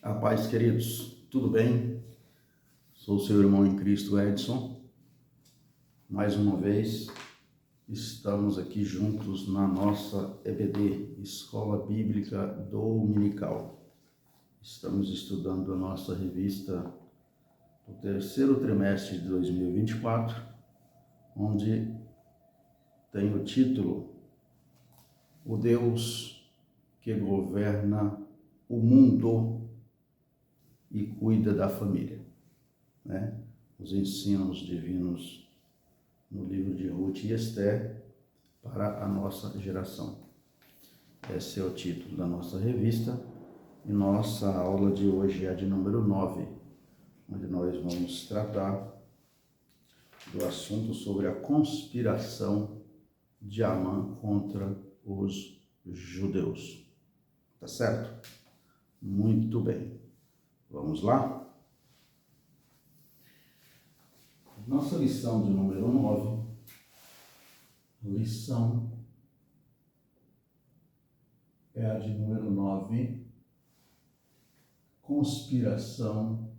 A paz, queridos, tudo bem? Sou seu irmão em Cristo, Edson. Mais uma vez, estamos aqui juntos na nossa EBD, Escola Bíblica Dominical. Estamos estudando a nossa revista do terceiro trimestre de 2024, onde tem o título O Deus que governa o mundo e cuida da família, né? Os ensinos divinos no livro de Ruth e Esther para a nossa geração. Esse é o título da nossa revista e nossa aula de hoje é a de número 9, onde nós vamos tratar do assunto sobre a conspiração de Amã contra os judeus. Tá certo? Muito bem. Vamos lá? Nossa lição de número 9, lição é a de número 9, conspiração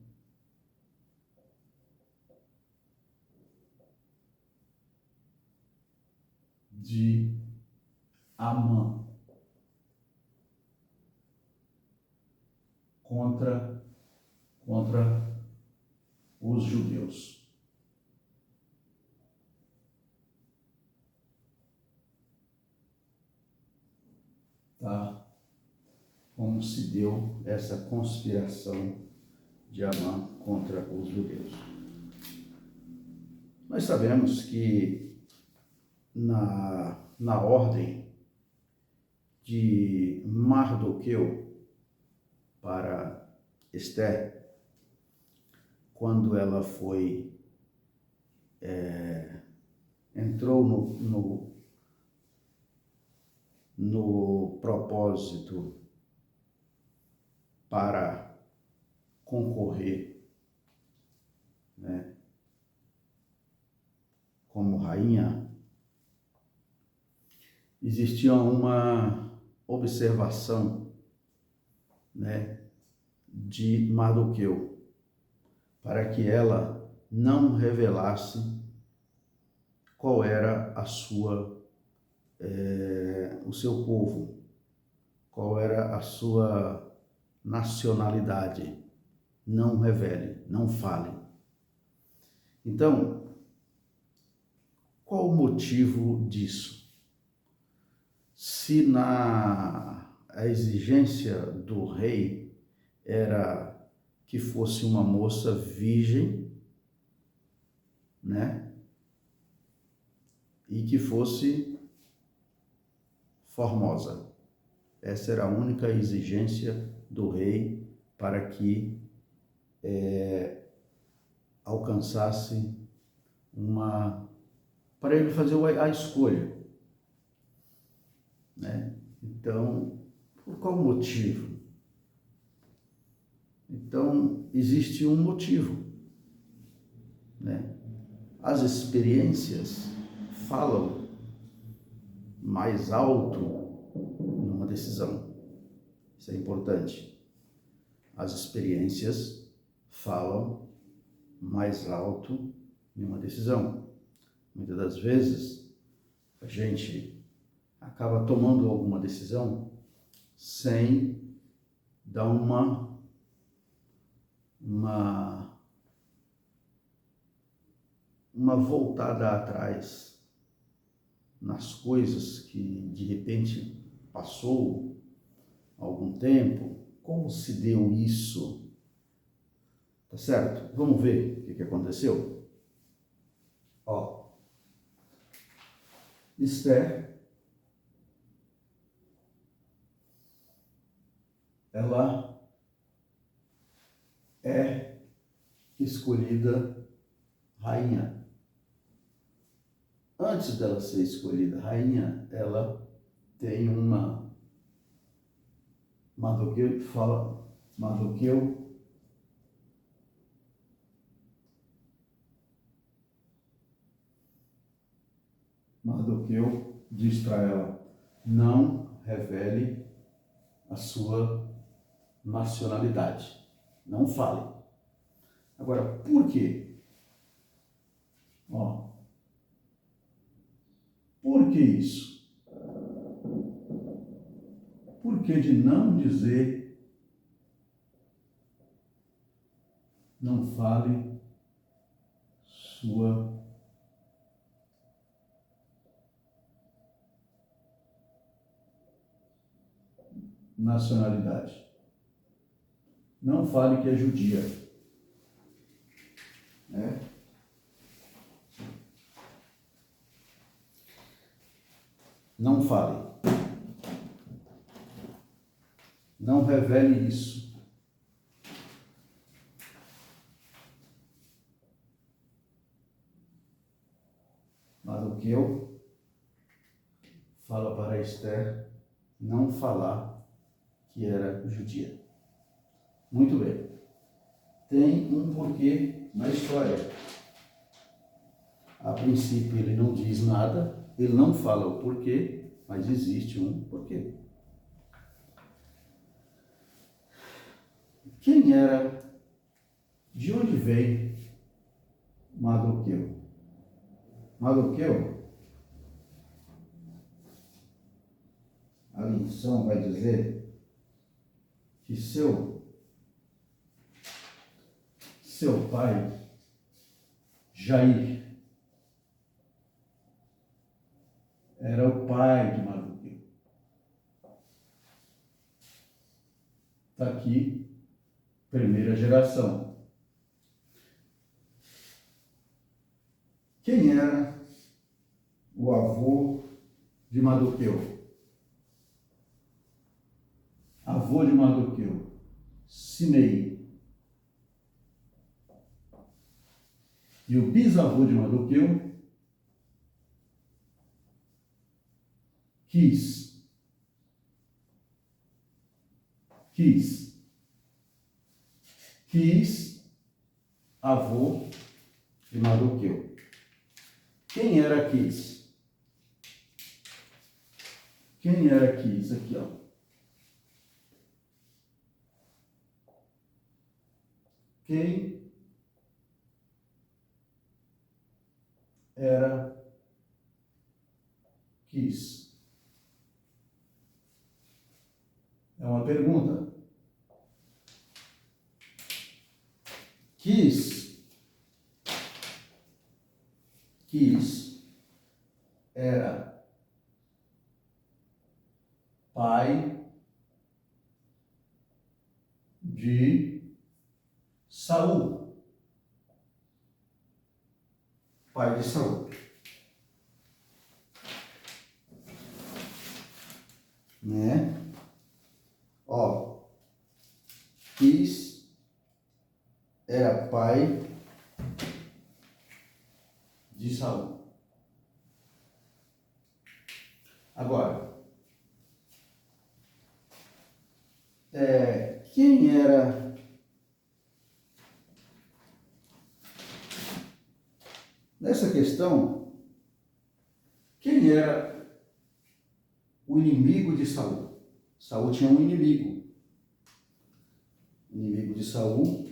de Amã contra os judeus. Tá? Como se deu essa conspiração de Amã contra os judeus. Nós sabemos que na ordem de Mardoqueu para Esther, quando ela entrou no propósito para concorrer, né, como rainha, existia uma observação, né, de Mardoqueu, para que ela não revelasse qual era o seu povo, qual era a sua nacionalidade. Não revele, não fale. Então, qual o motivo disso? Se a exigência do rei era que fosse uma moça virgem, né? E que fosse formosa. Essa era a única exigência do rei para que alcançasse para ele fazer a escolha, né? Então, por qual motivo? Então, existe um motivo, né? As experiências falam mais alto numa decisão. Isso é importante. As experiências falam mais alto numa decisão. Muitas das vezes, a gente acaba tomando alguma decisão sem dar uma voltada atrás nas coisas que de repente passou algum tempo. Como se deu isso? Tá certo? Vamos ver o que aconteceu? Ó, Esther, ela é escolhida rainha. Antes dela ser escolhida rainha, ela tem Mardoqueu diz para ela: não revele a sua nacionalidade. Não fale. Agora, por quê? Ó, por que isso? Por que de não dizer, não fale sua nacionalidade? Não fale que é judia. Né? Não fale. Não revele isso. Mardoqueu fala para Esther não falar que era judia. Muito bem. Tem um porquê na história. A princípio ele não diz nada, ele não fala o porquê, mas existe um porquê. Quem era, de onde veio Mardoqueu? Mardoqueu, a lição vai dizer que seu pai, Jair, era o pai de Mardoqueu. Está aqui, primeira geração. Quem era o avô de Mardoqueu? Avô de Mardoqueu, Simei. E o bisavô de Mardoqueu, Quis, avô de Mardoqueu. Quem era Quis? Quem era Quis? Aqui, ó. Quem era Quis? É uma pergunta. Quis era pai de Saul. Pai de Saul. Né? Ó, Quis era pai de Saul. Agora, quem era nessa questão? Quem era o inimigo de Saul? Saul tinha um inimigo. O inimigo de Saul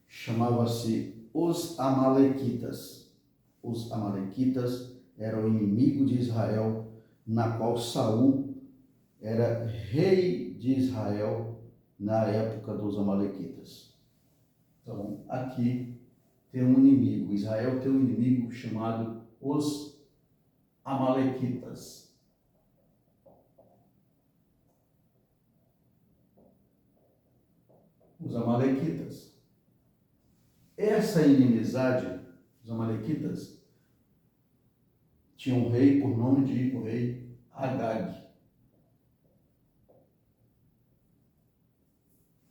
chamava-se os Amalequitas. Os Amalequitas eram o inimigo de Israel, na qual Saul era rei de Israel na época dos Amalequitas. Então, aqui tem um inimigo. Israel tem um inimigo chamado os Amalequitas. Os Amalequitas. Essa inimizade dos Amalequitas tinha um rei por nome de o rei Agag.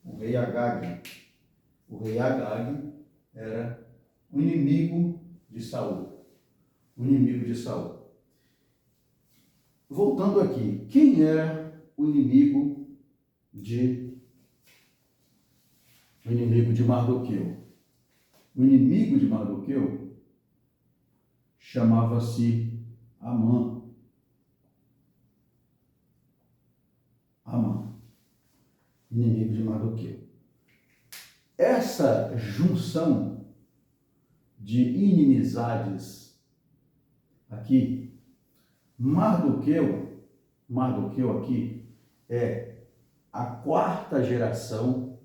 O rei Agag. O rei Agag era o inimigo de Saul. O inimigo de Saul. Voltando aqui, quem era o inimigo de Mardoqueu? O inimigo de Mardoqueu chamava-se Amã. inimigo de Mardoqueu. Essa junção de inimizades aqui, Mardoqueu aqui é a quarta geração,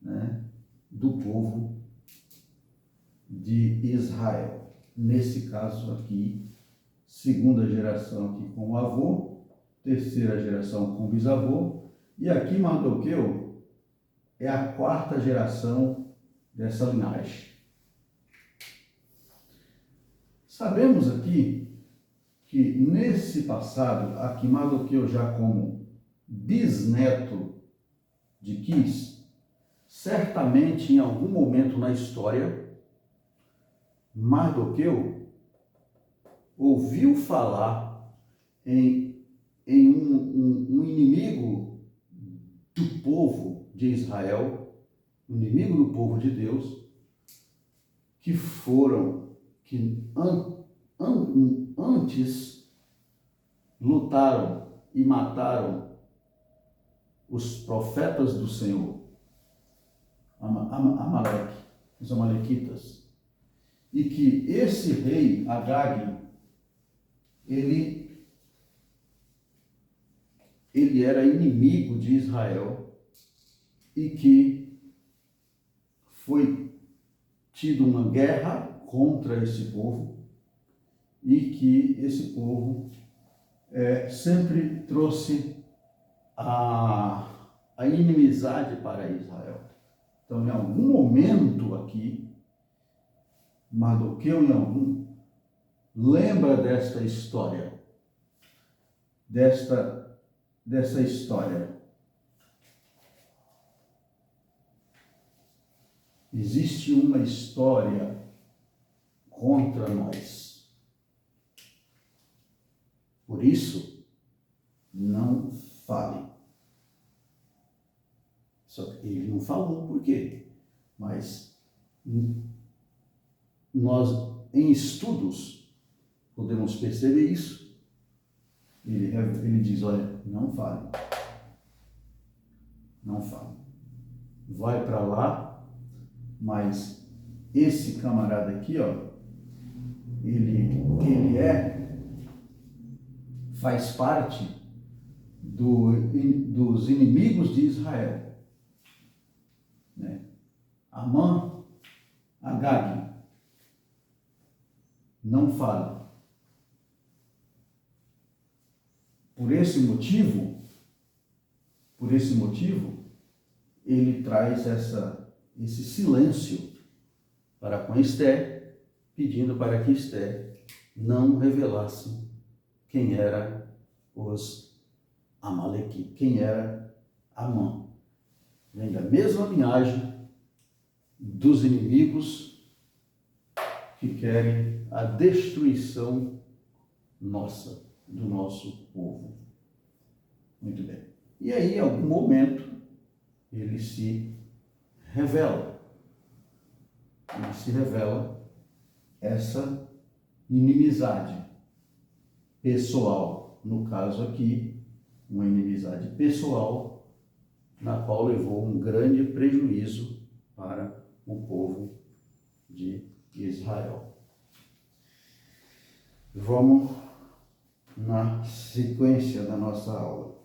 né, do povo de Israel. Nesse caso aqui, segunda geração aqui com o avô, terceira geração com o bisavô, e aqui Mardoqueu é a quarta geração dessa linhagem. Sabemos aqui que nesse passado, aqui Mardoqueu já como bisneto de Quis, certamente em algum momento na história, Mardoqueu ouviu falar em um inimigo do povo de Israel, inimigo do povo de Deus, que antes lutaram e mataram os profetas do Senhor, Amaleque, os amalequitas, e que esse rei Agag, ele era inimigo de Israel e que foi tido uma guerra contra esse povo e que esse povo sempre trouxe a inimizade para Israel. Então, em algum momento aqui, Mardoqueu lembra desta história, dessa história. Existe uma história contra nós. Por isso, não fale. Só que ele não falou por quê, mas nós, em estudos, podemos perceber isso. Ele diz, olha, não fale. Não fale. Vai para lá, mas esse camarada aqui, ó, ele faz parte dos inimigos de Israel, né? Amã, Agag, não fala. Por esse motivo, ele traz esse silêncio para com Esté, pedindo para que Esté não revelasse quem era os Amalequitas, quem era Amã. Vem da mesma linhagem dos inimigos que querem a destruição nossa, do nosso povo. Muito bem. E aí, em algum momento, ele se revela essa inimizade pessoal, no caso aqui, uma inimizade pessoal, na qual levou um grande prejuízo para o povo de Israel. Vamos na sequência da nossa aula.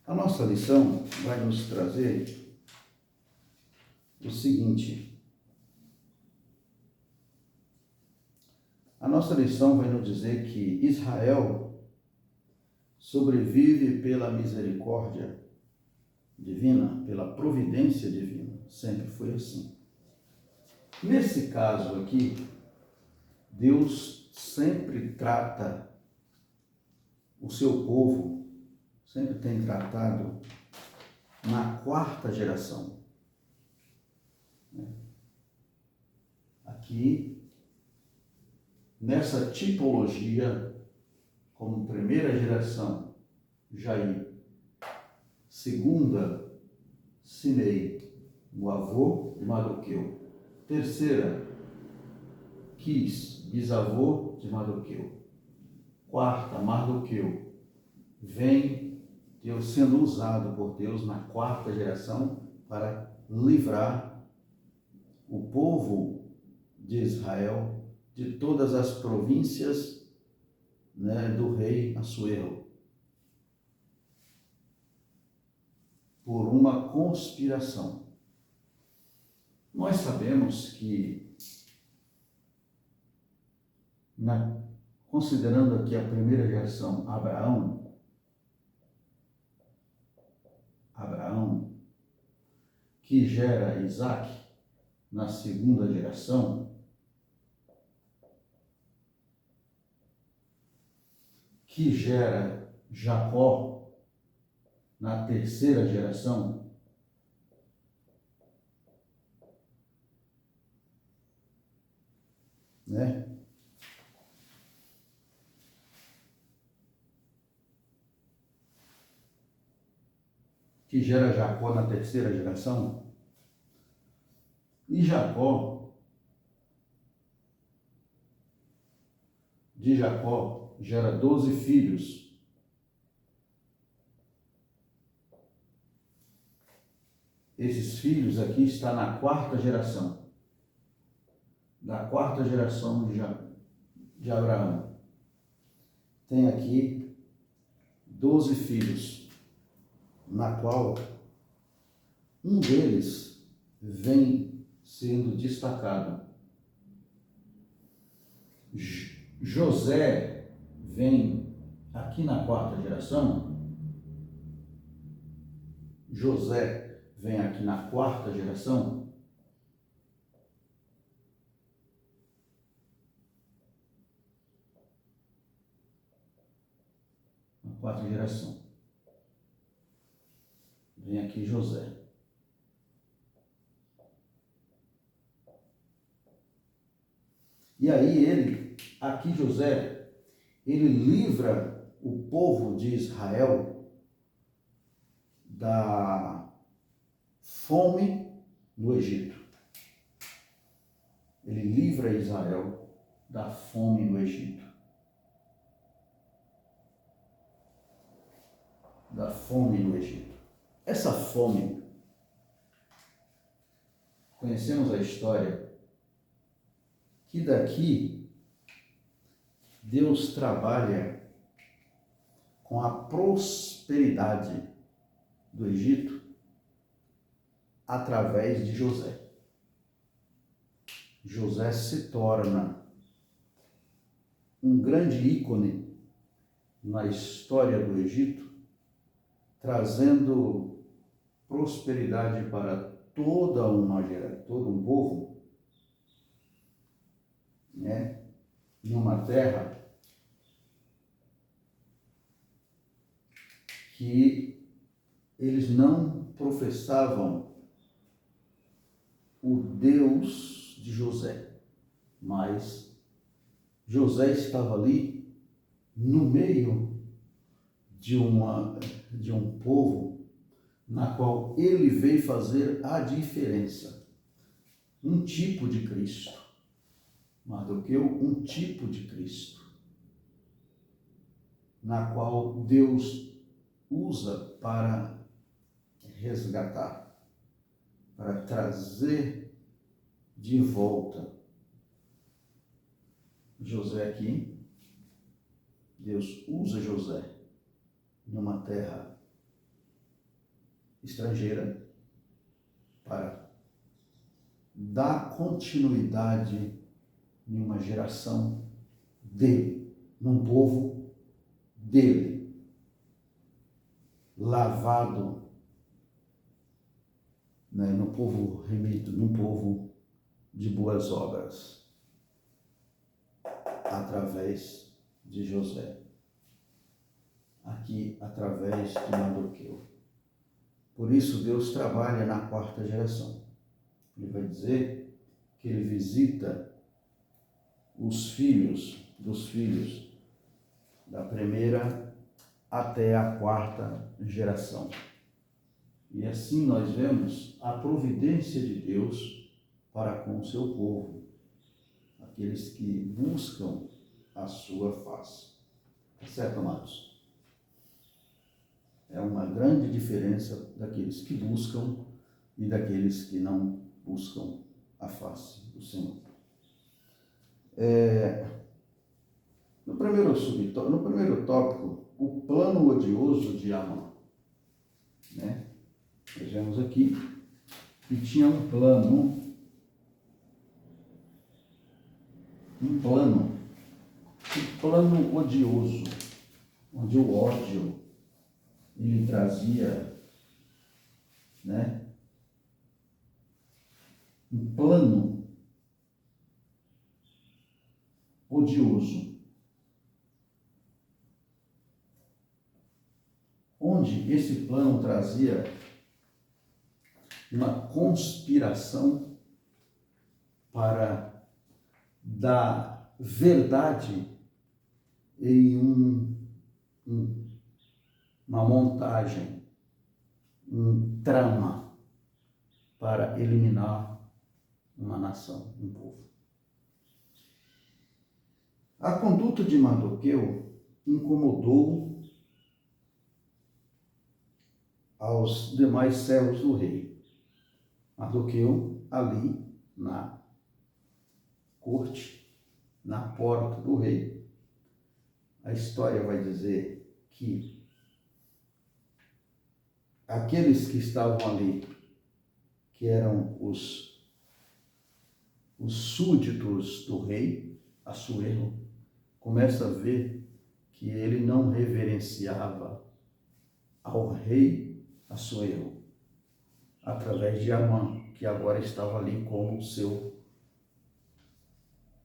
A nossa lição vai nos trazer o seguinte. A nossa lição vai nos dizer que Israel sobrevive pela misericórdia divina, pela providência divina. Sempre foi assim. Nesse caso aqui, Deus sempre trata o seu povo, sempre tem tratado na quarta geração. Aqui, nessa tipologia, como primeira geração, Jair, segunda, Simei, o avô de Mardoqueu, terceira, Quis, bisavô de Mardoqueu, quarta, Mardoqueu, vem Deus sendo usado por Deus na quarta geração para livrar o povo de Israel de todas as províncias, né, do rei Assuero, por uma conspiração. Nós sabemos que, considerando aqui a primeira geração, Abraão, que gera Isaac, na segunda geração, que gera Jacó na terceira geração, né? Que gera Jacó na terceira geração, e de Jacó gera 12 filhos. Esses filhos aqui estão na quarta geração, da quarta geração de Abraão. Tem aqui 12 filhos, na qual um deles vem sendo destacado. José vem aqui na quarta geração. José vem aqui na quarta geração. Na quarta geração. Vem aqui José. E aí aqui José, ele livra o povo de Israel da fome no Egito. Ele livra Israel da fome no Egito. Da fome no Egito. Essa fome, conhecemos a história, que daqui Deus trabalha com a prosperidade do Egito através de José. José se torna um grande ícone na história do Egito, trazendo prosperidade para todo um povo, né? Numa terra que eles não professavam o Deus de José, mas José estava ali no meio de um povo na qual ele veio fazer a diferença. Um tipo de Cristo, Mardoqueu, um tipo de Cristo, na qual Deus usa para resgatar, para trazer de volta José aqui. Deus usa José numa terra estrangeira para dar continuidade em uma geração dele, num povo dele, lavado, né, no povo remido, num povo de boas obras, através de José. Aqui, através de Mardoqueu. Por isso, Deus trabalha na quarta geração. Ele vai dizer que ele visita os filhos dos filhos da primeira até a quarta geração. E assim nós vemos a providência de Deus para com o seu povo, aqueles que buscam a sua face. Certo, amados? É uma grande diferença daqueles que buscam e daqueles que não buscam a face do Senhor. No primeiro tópico, o plano odioso de Amã. Né? Vejamos aqui que tinha um plano odioso, onde o ódio ele trazia, né, um plano odioso, onde esse plano trazia uma conspiração para dar verdade em uma montagem, um trama para eliminar uma nação, um povo. A conduta de Mardoqueu incomodou aos demais servos do rei. Mardoqueu, ali na corte, na porta do rei, a história vai dizer que aqueles que estavam ali, que eram os súditos do rei, Assuero, começa a ver que ele não reverenciava ao rei Assuero, através de Amã, que agora estava ali como seu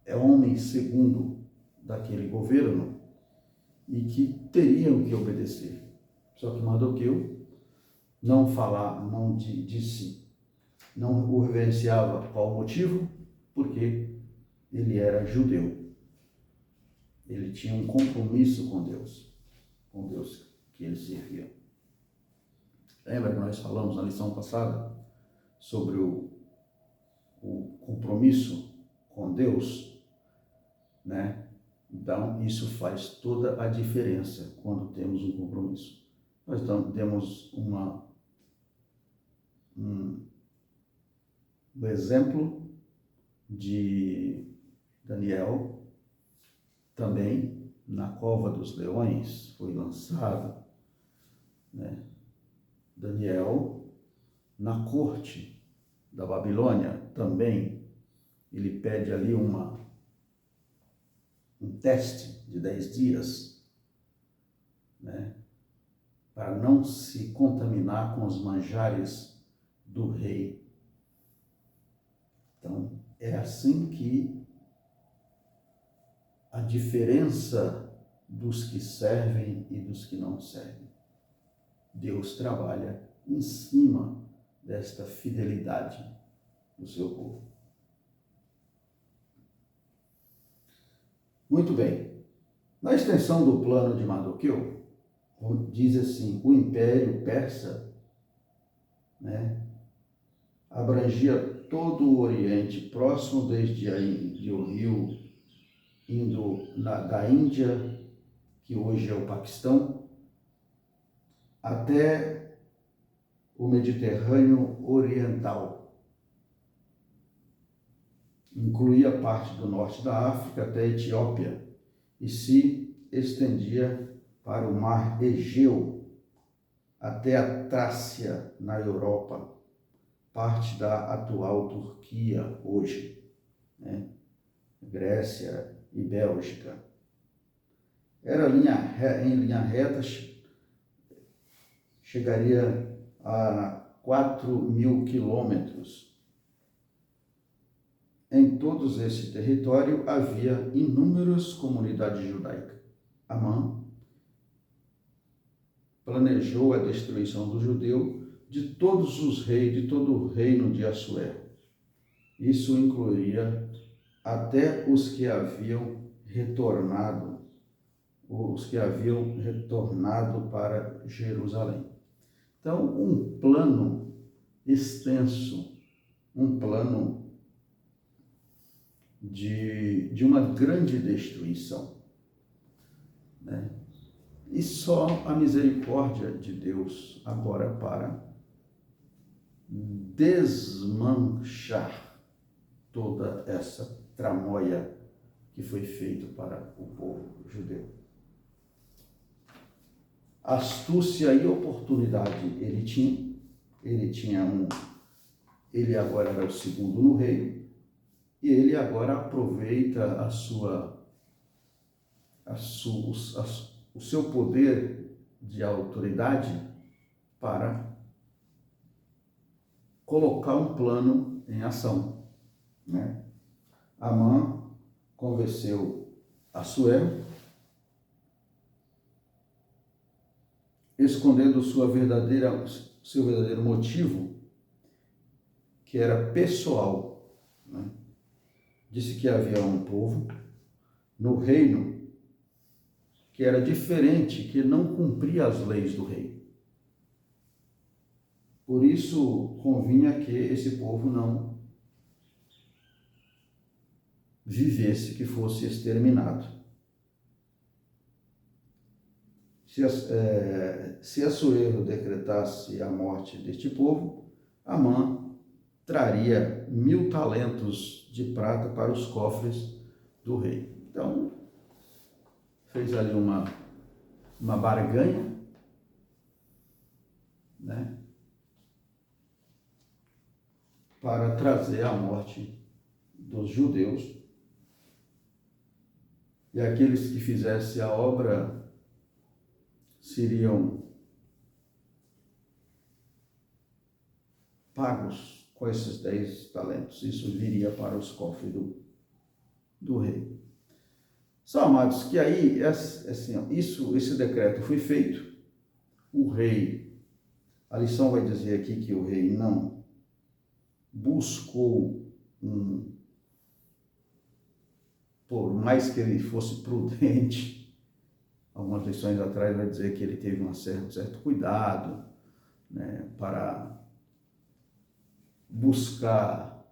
homem segundo daquele governo e que teriam que obedecer. Só que Mardoqueu não disse, não o reverenciava. Qual o motivo? Porque ele era judeu. Ele tinha um compromisso com Deus que ele servia. Lembra que nós falamos na lição passada sobre o compromisso com Deus, né? Então, isso faz toda a diferença quando temos um compromisso. Nós temos um exemplo de Daniel, também na cova dos leões, foi lançado, né? Daniel, na corte da Babilônia, também, ele pede ali um teste de 10 dias, né? Para não se contaminar com os manjares do rei. Então, é assim que a diferença dos que servem e dos que não servem. Deus trabalha em cima desta fidelidade do seu povo. Muito bem. Na extensão do plano de Mardoqueu, diz assim, o Império Persa, né, abrangia todo o Oriente Próximo, desde o rio da Índia, que hoje é o Paquistão, até o Mediterrâneo Oriental. Incluía parte do norte da África até a Etiópia e se estendia para o mar Egeu, até a Trácia, na Europa, parte da atual Turquia hoje, né? Grécia e Bélgica. Era em linha reta, chegaria a 4.000 quilômetros. Em todos esse território havia inúmeras comunidades judaicas. Amã planejou a destruição do judeu de todos os reis, de todo o reino de Assuero. Isso incluiria até os que haviam retornado para Jerusalém. Então, um plano extenso, um plano de uma grande destruição, né? E só a misericórdia de Deus agora para desmanchar toda essa tramóia que foi feita para o povo judeu. Astúcia e oportunidade ele tinha ele agora era o segundo no reino, e ele agora aproveita o seu poder de autoridade para colocar um plano em ação, né? Amã convenceu Assuero, escondendo seu verdadeiro motivo, que era pessoal, né? Disse que havia um povo no reino que era diferente, que não cumpria as leis do rei. Por isso, convinha que esse povo não vivesse, que fosse exterminado. Se Assuero decretasse a morte deste povo, Amã traria 1000 talentos de prata para os cofres do rei. Então, fez ali uma barganha, né, para trazer a morte dos judeus, e aqueles que fizessem a obra seriam pagos com esses 10 talentos. Isso viria para os cofres do rei. Só, amados, que aí, assim, esse decreto foi feito, o rei, a lição vai dizer aqui que o rei não buscou, por mais que ele fosse prudente, algumas lições atrás vai dizer que ele teve um certo cuidado, né, para buscar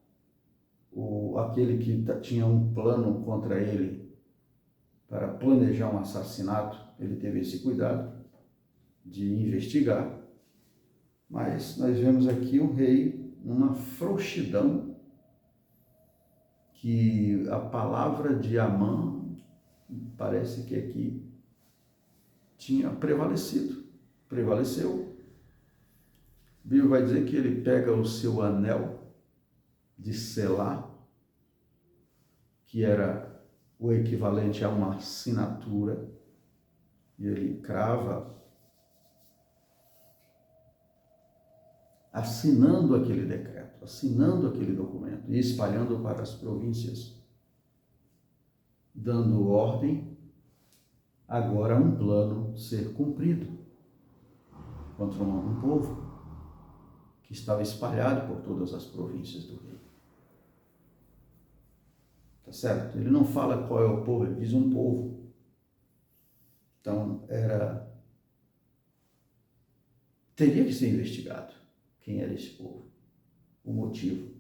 aquele que tinha um plano contra ele, para planejar um assassinato. Ele teve esse cuidado de investigar, mas nós vemos aqui o rei numa frouxidão, que a palavra de Amã parece que aqui tinha prevaleceu. A Bíblia vai dizer que ele pega o seu anel de selar, que era o equivalente a uma assinatura, e ele crava, assinando aquele decreto, assinando aquele documento e espalhando para as províncias, dando ordem agora um plano ser cumprido contra um povo que estava espalhado por todas as províncias do rei. Tá certo? Ele não fala qual é o povo, ele diz um povo. Então, teria que ser investigado quem era esse povo, o motivo.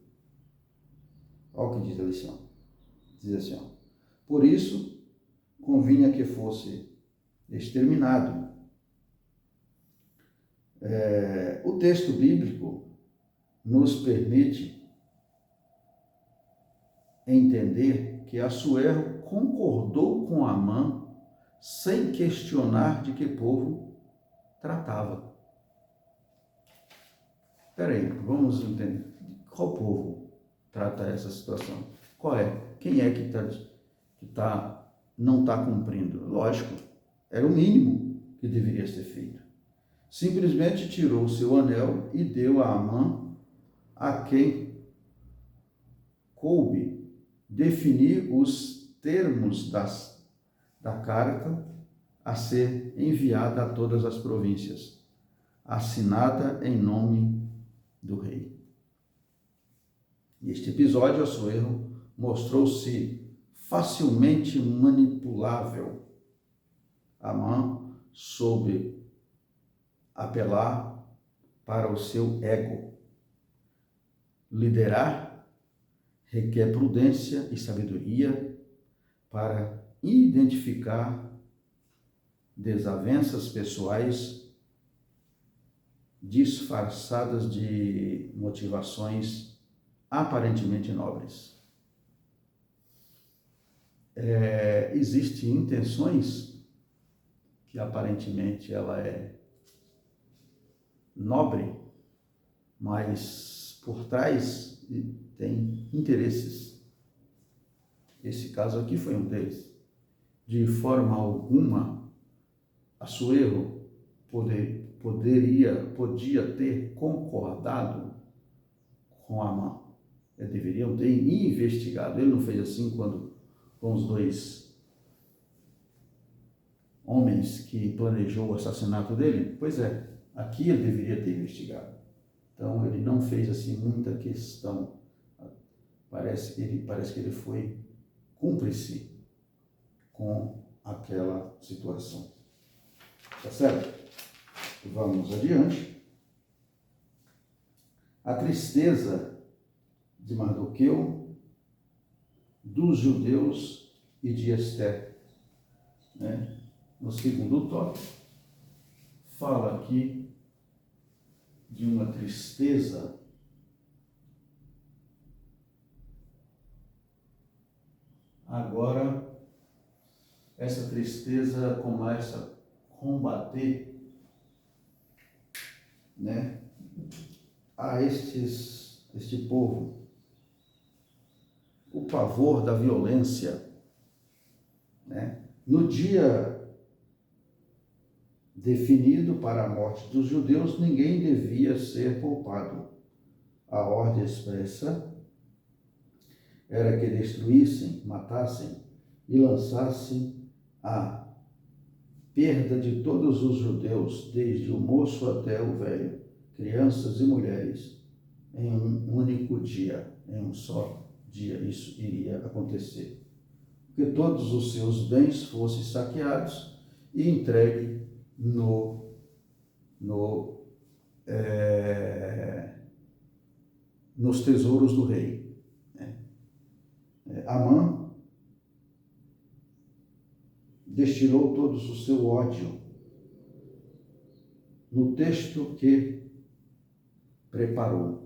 Olha o que diz a lição. Diz assim, ó: por isso, convinha que fosse exterminado. O texto bíblico nos permite entender que Assuero concordou com Amã sem questionar de que povo tratava. Espera aí, vamos entender. Qual povo trata essa situação? Qual é? Quem é que não está cumprindo? Lógico, era o mínimo que deveria ser feito. Simplesmente tirou o seu anel e deu a Amã, a quem coube definir os termos da carta a ser enviada a todas as províncias, assinada em nome do rei. Neste episódio, Assuero mostrou-se facilmente manipulável. Amã soube apelar para o seu ego. Liderar requer prudência e sabedoria para identificar desavenças pessoais disfarçadas de motivações aparentemente nobres. Existem intenções que aparentemente ela é nobre, mas por trás tem interesses. Esse caso aqui foi um deles. De forma alguma, Assuero podia ter concordado com Amã. Eles deveriam ter investigado. Ele não fez assim com os dois homens que planejou o assassinato dele? Pois é, aqui ele deveria ter investigado. Então ele não fez assim muita questão. Parece que ele foi cúmplice com aquela situação. Tá certo? Vamos adiante. A tristeza de Mardoqueu, dos judeus e de Ester. Né? No segundo tópico, fala aqui de uma tristeza agora. Essa tristeza começa a combater, né, a este povo. O pavor da violência, né? No dia definido para a morte dos judeus, ninguém devia ser poupado. A ordem expressa era que destruíssem, matassem e lançassem a perda de todos os judeus, desde o moço até o velho, crianças e mulheres, em um único dia, em um só dia isso iria acontecer. Que todos os seus bens fossem saqueados e entregue nos tesouros do rei. Amã destilou todo o seu ódio no texto que preparou.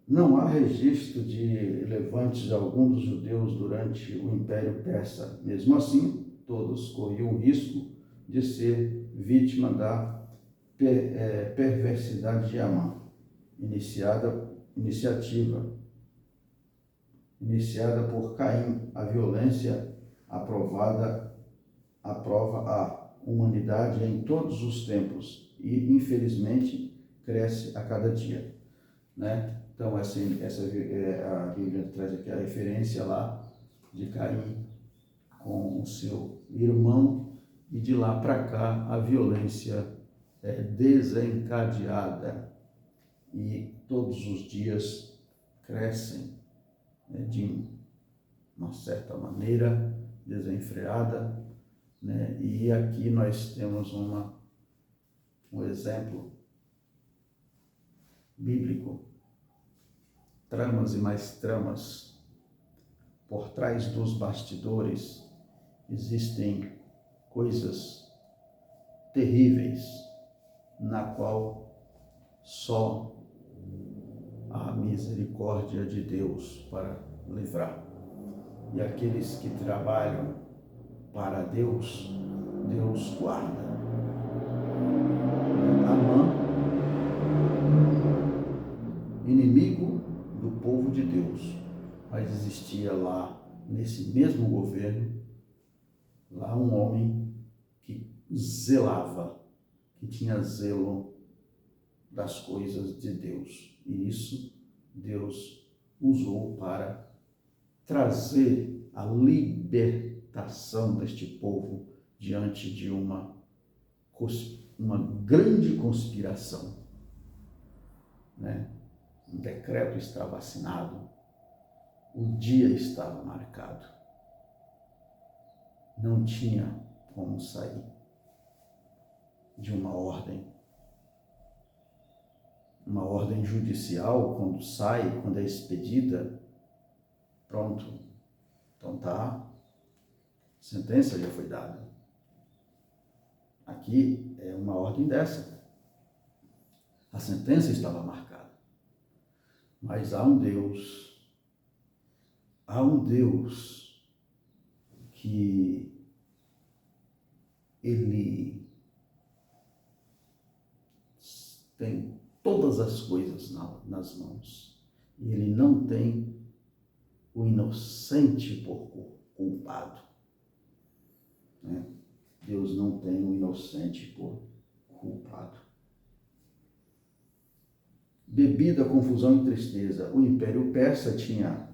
Não há registro de levantes de algum dos judeus durante o Império Persa. Mesmo assim, todos corriam o risco de ser vítima da perversidade de Amã, iniciada por Caim. A violência aprova a humanidade em todos os tempos e, infelizmente, cresce a cada dia, né? Então, a Bíblia traz aqui a referência lá de Caim com o seu irmão, e de lá para cá a violência é desencadeada e todos os dias crescem, né, de uma certa maneira desenfreada, né? E aqui nós temos um exemplo bíblico. Tramas e mais tramas. Por trás dos bastidores existem coisas terríveis, na qual só a misericórdia de Deus para livrar. E aqueles que trabalham para Deus, Deus guarda. Amã, inimigo do povo de Deus, mas existia lá, nesse mesmo governo, lá um homem que zelava, que tinha zelo das coisas de Deus. E isso Deus usou para trazer a libertação deste povo diante de uma grande conspiração, né? Um decreto estava assinado, o dia estava marcado, não tinha como sair de uma ordem judicial. Quando sai, quando é expedida, pronto, então tá sentença já foi dada. Aqui é uma ordem dessa. A sentença estava marcada. Mas há um Deus que Ele tem todas as coisas nas mãos. E Ele não tem o inocente por culpado. Né? Deus não tem o inocente por culpado. Devido à confusão e tristeza, o Império Persa tinha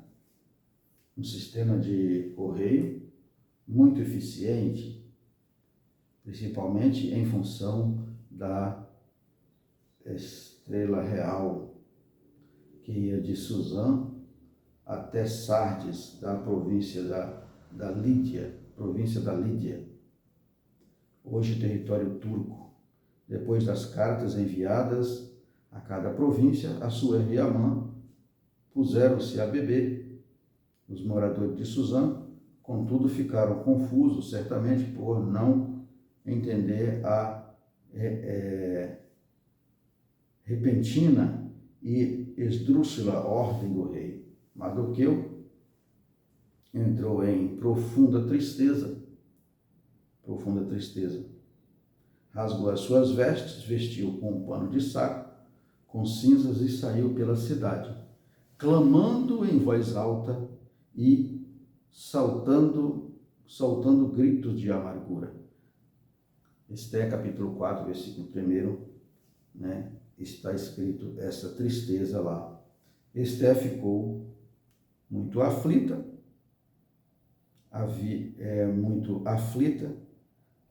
um sistema de correio muito eficiente, principalmente em função da estrela real, que ia de Suzã até Sardes, da província da Lídia, hoje território turco. Depois das cartas enviadas a cada província, a sua irmã puseram-se a beber. Os moradores de Suzã, contudo, ficaram confusos, certamente por não entender a repentina e esdrúxula ordem do rei. Mardoqueu entrou em profunda tristeza. Rasgou as suas vestes, vestiu com um pano de saco, com cinzas, e saiu pela cidade, clamando em voz alta e soltando gritos de amargura. Esté capítulo 4, versículo 1, né? Está escrito essa tristeza lá. Esté ficou muito aflita,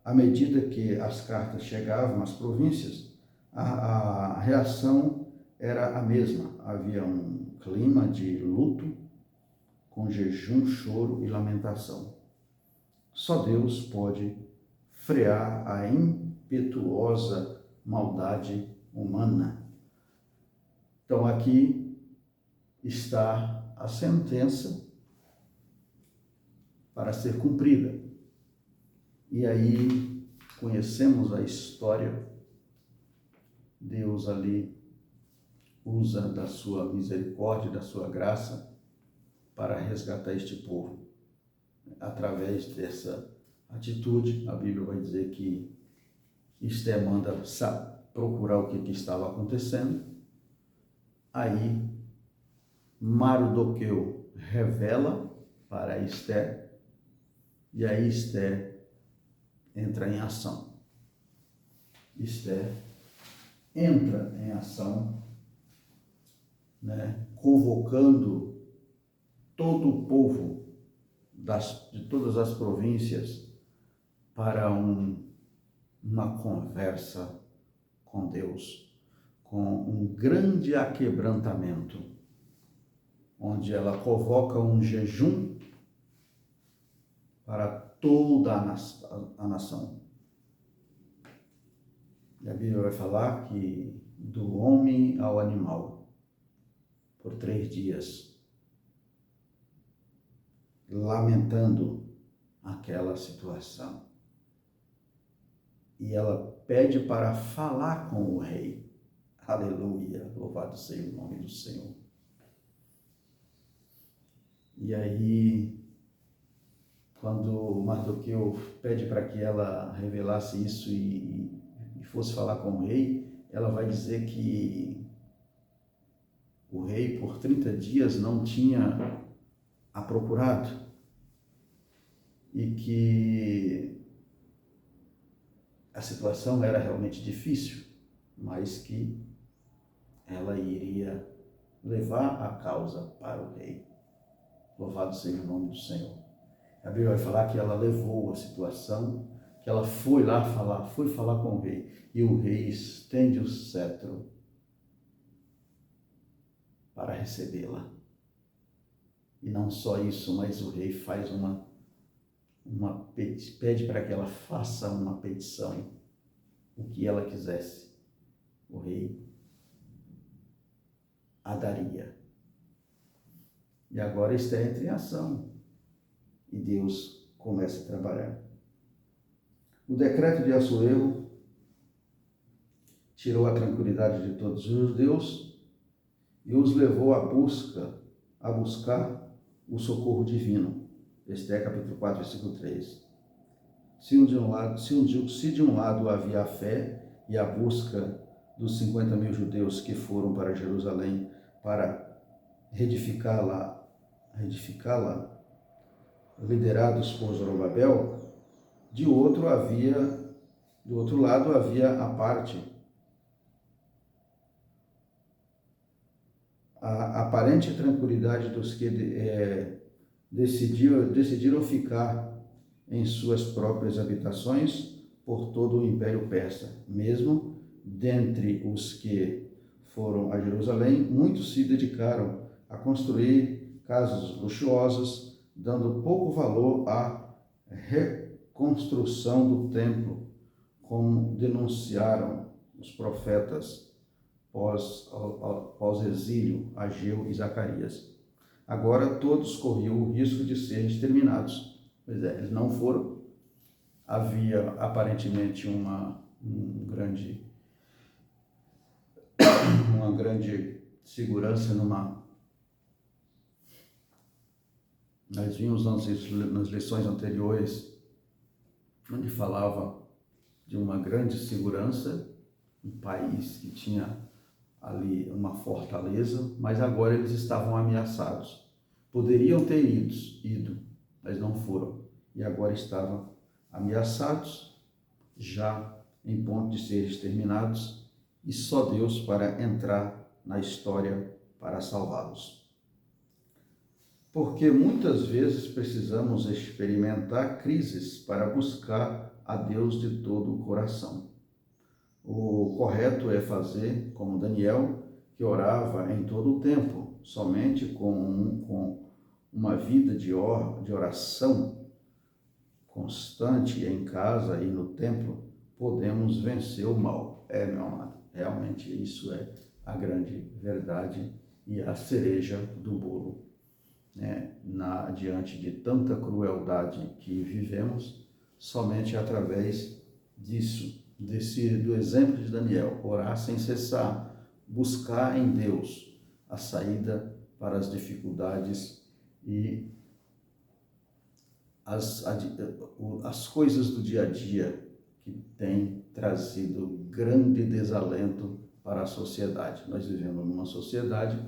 à medida que as cartas chegavam às províncias, a reação era a mesma. Havia um clima de luto, com jejum, choro e lamentação. Só Deus pode frear a impetuosa maldade humana. Então aqui está a sentença para ser cumprida. E aí conhecemos a história. Deus ali usa da sua misericórdia, da sua graça, para resgatar este povo. Através dessa atitude, a Bíblia vai dizer que Esté manda procurar o que estava acontecendo. Aí Mardoqueu revela para Esté, e aí Esté entra em ação. Esté entra em ação, né, convocando todo o povo de todas as províncias para uma conversa com Deus, com um grande aquebrantamento, onde ela convoca um jejum para toda a nação. E a Bíblia vai falar que do homem ao animal, por 3 dias, lamentando aquela situação. E ela pede para falar com o rei. Aleluia, louvado seja o nome do Senhor. E aí, quando Mardoqueu pede para que ela revelasse isso e fosse falar com o rei, ela vai dizer que o rei por 30 dias não tinha a procurado e que a situação era realmente difícil, mas que ela iria levar a causa para o rei. Louvado seja o nome do Senhor. A Bíblia vai falar que ela levou a situação, que ela foi falar com o rei, e o rei estende o cetro para recebê-la. E não só isso, mas o rei faz pede para que ela faça uma petição, o que ela quisesse. O rei a daria. E agora está em ação. E Deus comece a trabalhar. O decreto de Assuero tirou a tranquilidade de todos os judeus e os levou a buscar o socorro divino. Este é capítulo 4, versículo 3. Se de um lado havia a fé e a busca dos 50 mil judeus que foram para Jerusalém para reedificá-la, liderados por Zorobabel, do outro lado havia a aparente tranquilidade dos que decidiram ficar em suas próprias habitações por todo o Império Persa. Mesmo dentre os que foram a Jerusalém, muitos se dedicaram a construir casas luxuosas, dando pouco valor à reconstrução do templo, como denunciaram os profetas pós-exílio, Ageu e Zacarias. Agora todos corriam o risco de serem exterminados. Pois é, eles não foram. Havia aparentemente uma grande segurança Nós vimos nas lições anteriores, onde falava de uma grande segurança, um país que tinha ali uma fortaleza, mas agora eles estavam ameaçados. Poderiam ter ido, mas não foram. E agora estavam ameaçados, já em ponto de ser exterminados, e só Deus para entrar na história para salvá-los. Porque muitas vezes precisamos experimentar crises para buscar a Deus de todo o coração. O correto é fazer como Daniel, que orava em todo o tempo, somente com uma vida de oração constante em casa e no templo, podemos vencer o mal. Meu amado, realmente isso é a grande verdade e a cereja do bolo. Diante de tanta crueldade que vivemos, somente através do exemplo de Daniel, orar sem cessar, buscar em Deus a saída para as dificuldades e as coisas do dia a dia que têm trazido grande desalento para a sociedade. Nós vivemos numa sociedade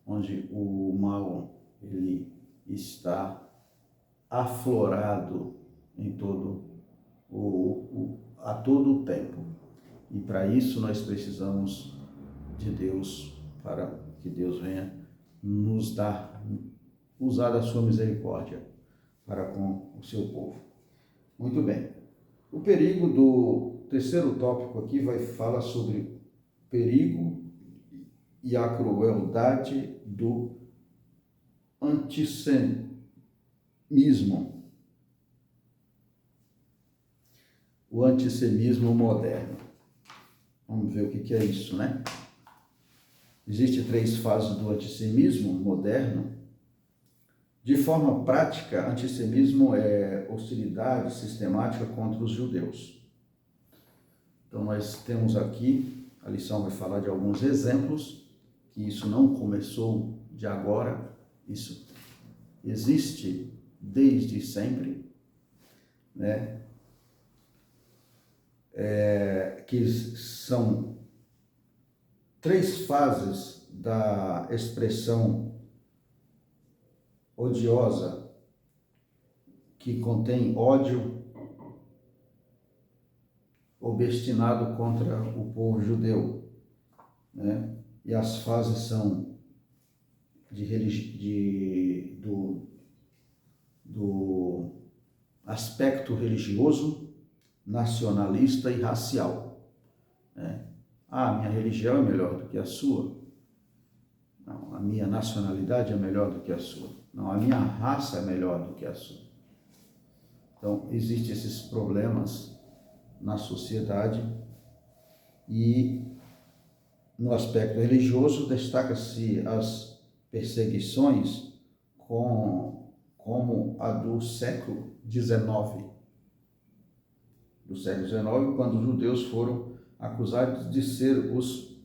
onde o mal ele está aflorado a todo o tempo. E para isso nós precisamos de Deus, para que Deus venha nos usar da sua misericórdia para com o seu povo. Muito bem. O perigo do terceiro tópico aqui fala sobre perigo e a crueldade do antissemismo. O antissemismo moderno. Vamos ver o que é isso, né? Existem 3 fases do antissemismo moderno. De forma prática, antissemismo é hostilidade sistemática contra os judeus. Então, nós temos aqui, a lição vai falar de alguns exemplos, que isso não começou de agora, isso existe desde sempre, né? Que são 3 fases da expressão odiosa, que contém ódio obstinado contra o povo judeu, né? E as fases são do aspecto religioso, nacionalista e racial. Minha religião é melhor do que a sua. Não, a minha nacionalidade é melhor do que a sua. Não, a minha raça é melhor do que a sua. Então, existem esses problemas na sociedade e no aspecto religioso destaca-se as perseguições com como a do século XIX. Do século XIX, quando os judeus foram acusados de ser os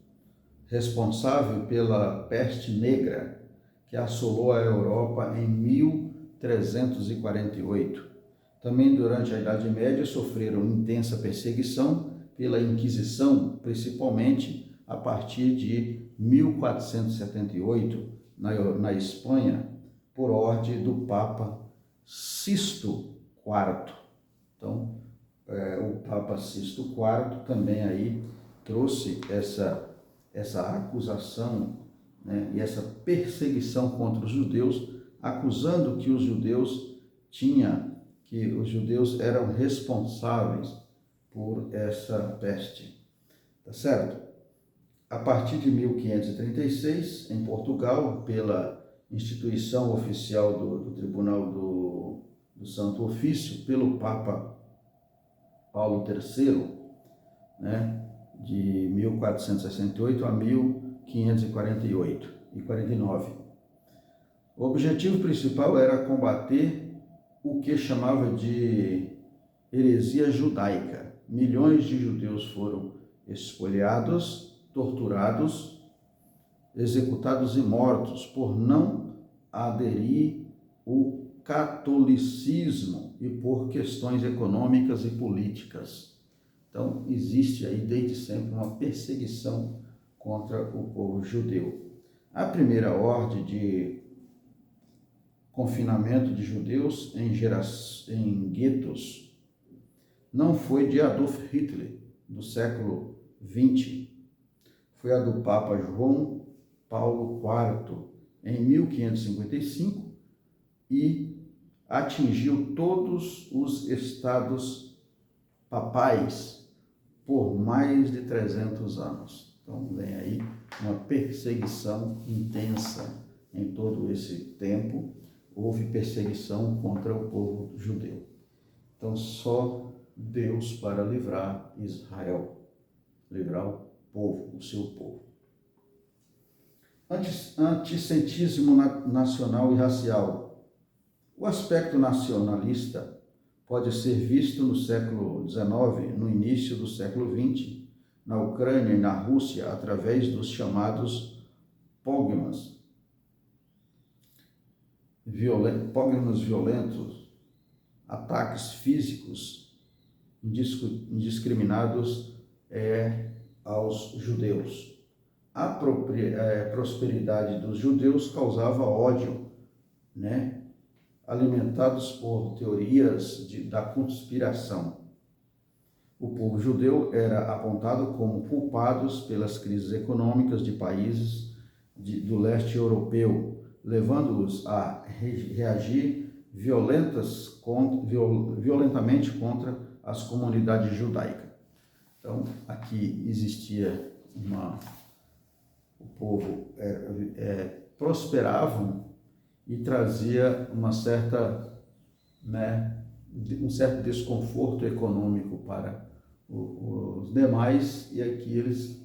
responsáveis pela peste negra que assolou a Europa em 1348. Também durante a Idade Média sofreram intensa perseguição pela Inquisição, principalmente a partir de 1478, na Espanha, por ordem do Papa Sisto IV. Então, o Papa Sisto IV também aí trouxe essa acusação, né, e essa perseguição contra os judeus, acusando que os judeus eram responsáveis por essa peste. Tá certo? A partir de 1536, em Portugal, pela instituição oficial do Tribunal do Santo Ofício, pelo Papa Paulo III, né, de 1468 a 1548 e 49. O objetivo principal era combater o que chamava de heresia judaica. Milhões de judeus foram espoliados, torturados, executados e mortos por não aderir ao catolicismo e por questões econômicas e políticas. Então, existe aí desde sempre uma perseguição contra o povo judeu. A primeira ordem de confinamento de judeus em guetos não foi de Adolf Hitler, do século XX. Foi a do Papa João Paulo IV, em 1555, e atingiu todos os estados papais por mais de 300 anos. Então, vem aí uma perseguição intensa em todo esse tempo. Houve perseguição contra o povo judeu. Então, só Deus para livrar Israel, livrar o povo, o seu povo. Antissemitismo nacional e racial. O aspecto nacionalista pode ser visto no século XIX, no início do século XX, na Ucrânia e na Rússia, através dos chamados pogroms violentos, ataques físicos indiscriminados aos judeus. A prosperidade dos judeus causava ódio, né? Alimentados por teorias da conspiração. O povo judeu era apontado como culpados pelas crises econômicas de países do leste europeu, levando-os a reagir violentamente contra as comunidades judaicas. Então, aqui existia o povo prosperavam e trazia um certo desconforto econômico para os demais, e aqui eles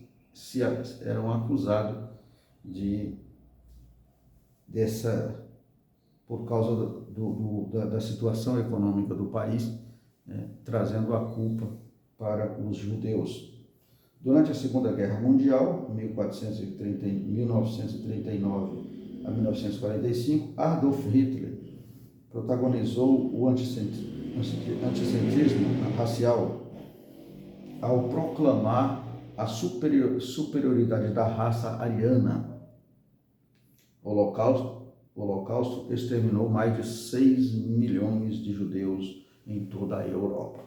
eram acusados por causa da situação econômica do país, né, trazendo a culpa para os judeus. Durante a Segunda Guerra Mundial, 1939 a 1945, Adolf Hitler protagonizou o antissemitismo racial ao proclamar a superioridade da raça ariana. O Holocausto exterminou mais de 6 milhões de judeus em toda a Europa.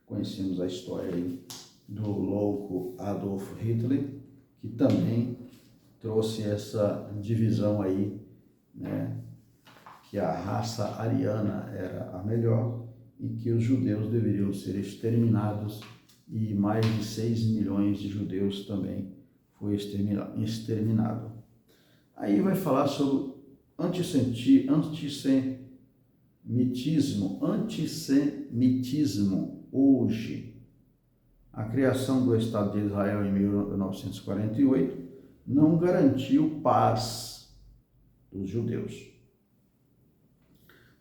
Conhecemos a história aí do louco Adolf Hitler, que também trouxe essa divisão aí, né, que a raça ariana era a melhor e que os judeus deveriam ser exterminados, e mais de 6 milhões de judeus também foi exterminado. Aí vai falar sobre antissemitismo hoje. A criação do Estado de Israel em 1948 não garantiu paz dos judeus.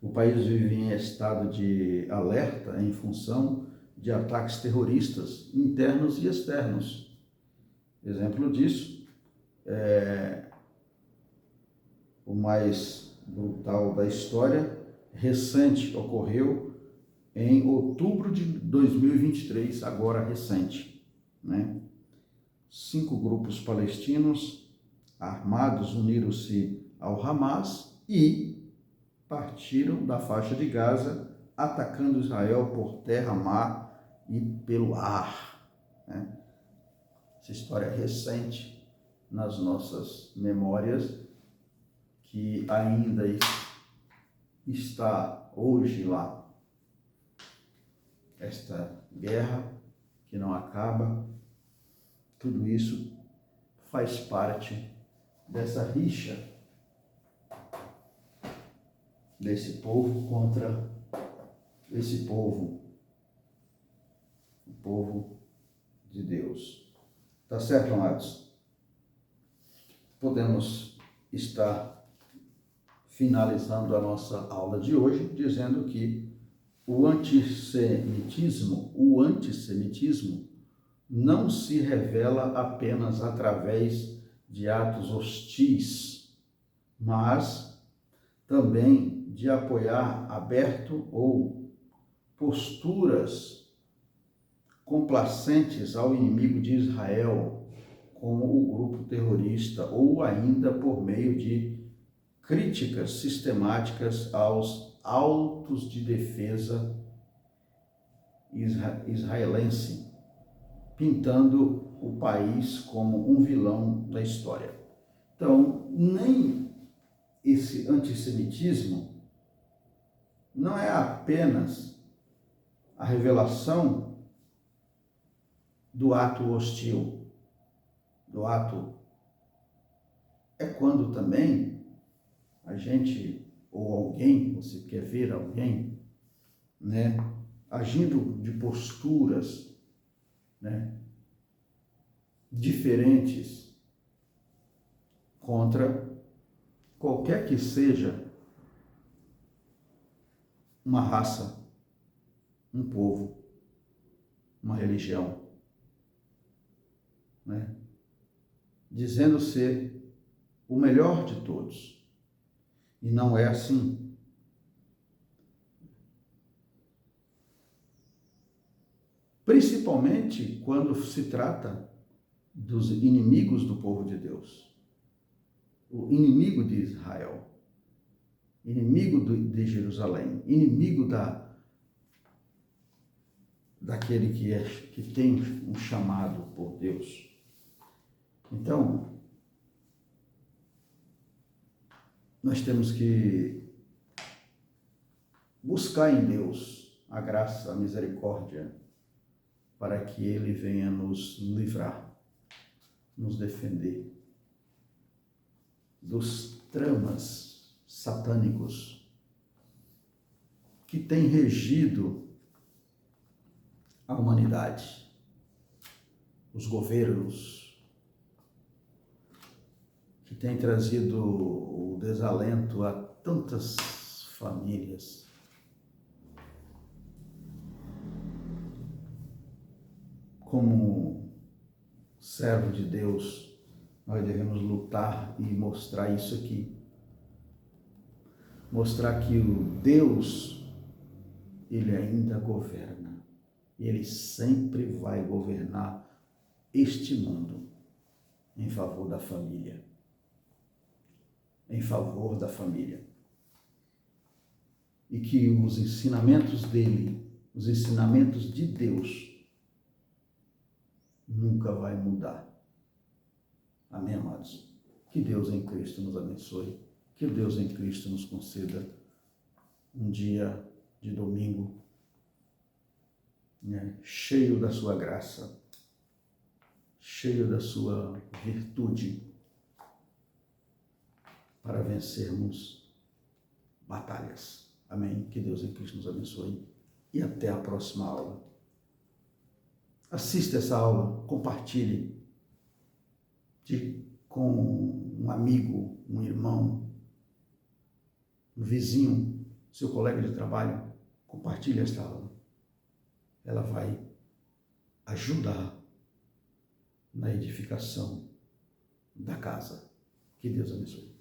O país vive em estado de alerta em função de ataques terroristas internos e externos. Exemplo disso o mais brutal da história recente ocorreu em outubro de 2023, agora recente, né? 5 grupos palestinos armados uniram-se ao Hamas e partiram da faixa de Gaza, atacando Israel por terra, mar e pelo ar, né? Essa história é recente nas nossas memórias, que ainda está hoje lá. Esta guerra que não acaba, tudo isso faz parte dessa rixa desse povo contra esse povo, o povo de Deus. Tá certo, amados? Podemos estar finalizando a nossa aula de hoje dizendo que o antissemitismo não se revela apenas através de atos hostis, mas também de apoiar aberto ou posturas complacentes ao inimigo de Israel, como o grupo terrorista, ou ainda por meio de críticas sistemáticas aos autos de defesa israelense, pintando o país como um vilão da história. Então, nem esse antissemitismo não é apenas a revelação do ato hostil, do ato. É quando também a gente, ou alguém, você quer ver alguém, né, agindo de posturas, né, diferentes contra qualquer que seja uma raça, um povo, uma religião, né, dizendo ser o melhor de todos. E não é assim. Principalmente quando se trata dos inimigos do povo de Deus. O inimigo de Israel, inimigo de Jerusalém, inimigo daquele que tem um chamado por Deus. Então, nós temos que buscar em Deus a graça, a misericórdia, para que Ele venha nos livrar, nos defender dos tramas satânicos que têm regido a humanidade, os governos, que têm trazido o desalento a tantas famílias. Como servo de Deus, nós devemos lutar e mostrar isso aqui. Mostrar que o Deus, Ele ainda governa. Ele sempre vai governar este mundo em favor da família. Em favor da família. E que os ensinamentos dele, os ensinamentos de Deus, nunca vai mudar. Amém, amados? Que Deus em Cristo nos abençoe. Que Deus em Cristo nos conceda um dia de domingo, né, cheio da sua graça, cheio da sua virtude, para vencermos batalhas. Amém? Que Deus em Cristo nos abençoe. E até a próxima aula. Assista essa aula, compartilhe com um amigo, um irmão, um vizinho, seu colega de trabalho, compartilhe esta aula. Ela vai ajudar na edificação da casa. Que Deus abençoe.